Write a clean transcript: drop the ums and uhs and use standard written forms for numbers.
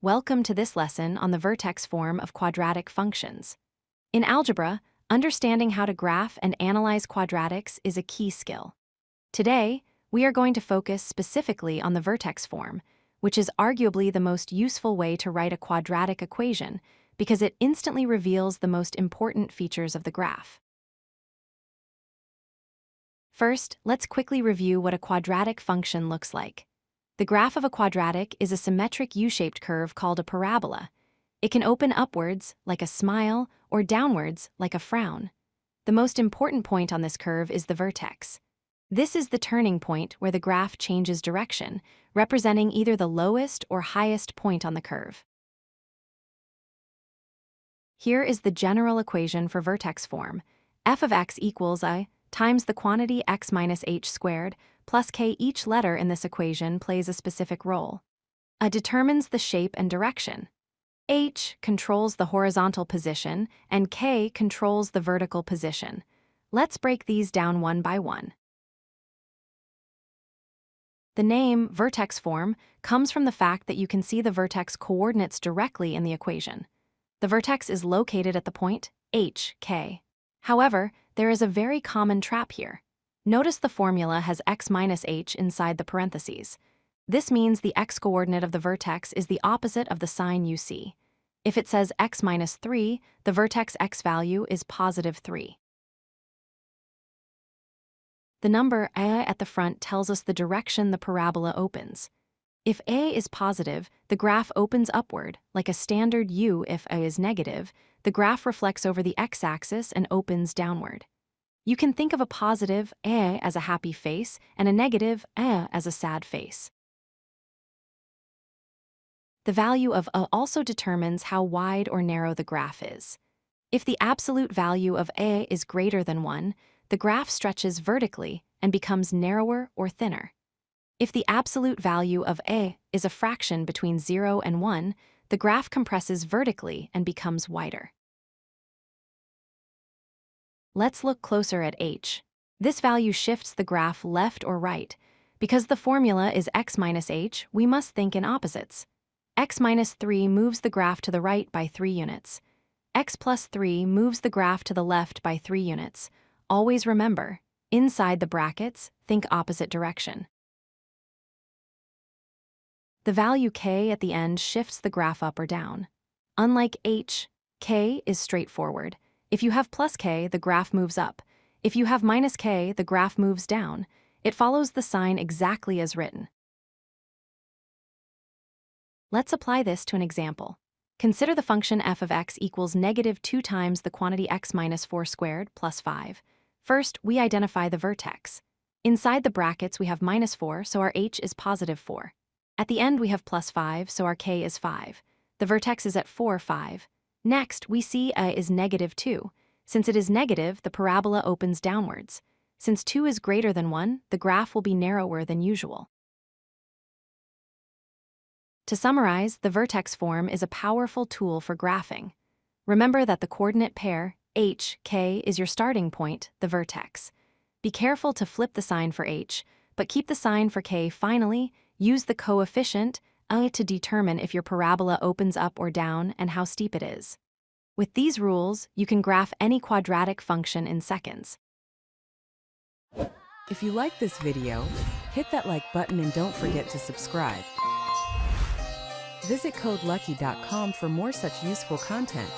Welcome to this lesson on the vertex form of quadratic functions. In algebra, understanding how to graph and analyze quadratics is a key skill. Today, we are going to focus specifically on the vertex form, which is arguably the most useful way to write a quadratic equation because it instantly reveals the most important features of the graph. First, let's quickly review what a quadratic function looks like. The graph of a quadratic is a symmetric U-shaped curve called a parabola. It can open upwards, like a smile, or downwards, like a frown. The most important point on this curve is the vertex. This is the turning point where the graph changes direction, representing either the lowest or highest point on the curve. Here is the general equation for vertex form. F of x equals I times the quantity x minus h squared plus k. Each letter in this equation plays a specific role. A determines the shape and direction. H controls the horizontal position, and k controls the vertical position. Let's break these down one by one. The name vertex form comes from the fact that you can see the vertex coordinates directly in the equation. The vertex is located at the point h, k. However, there is a very common trap here. Notice the formula has x minus h inside the parentheses. This means the x-coordinate of the vertex is the opposite of the sign you see. If it says x minus 3, the vertex x value is positive 3. The number a at the front tells us the direction the parabola opens. If a is positive, the graph opens upward, like a standard U. If a is negative, the graph reflects over the x-axis and opens downward. You can think of a positive a as a happy face and a negative a as a sad face. The value of a also determines how wide or narrow the graph is. If the absolute value of a is greater than 1, the graph stretches vertically and becomes narrower or thinner. If the absolute value of a is a fraction between 0 and 1, the graph compresses vertically and becomes wider. Let's look closer at h. This value shifts the graph left or right. Because the formula is x minus h, we must think in opposites. X minus 3 moves the graph to the right by 3 units. X plus 3 moves the graph to the left by 3 units. Always remember, inside the brackets, think opposite direction. The value k at the end shifts the graph up or down. Unlike h, k is straightforward. If you have plus k, the graph moves up. If you have minus k, the graph moves down. It follows the sign exactly as written. Let's apply this to an example. Consider the function f of x equals negative 2 times the quantity x minus 4 squared plus 5. First, we identify the vertex. Inside the brackets, we have minus 4, so our h is positive 4. At the end, we have plus 5, so our k is 5. The vertex is at 4, 5. Next, we see a is negative 2. Since it is negative, the parabola opens downwards. Since 2 is greater than 1, the graph will be narrower than usual. To summarize, the vertex form is a powerful tool for graphing. Remember that the coordinate pair, h, k, is your starting point, the vertex. Be careful to flip the sign for h, but keep the sign for k. Finally, use the coefficient a to determine if your parabola opens up or down and how steep it is. With these rules, you can graph any quadratic function in seconds. If you like this video, hit that like button and don't forget to subscribe. Visit codelucky.com for more such useful content.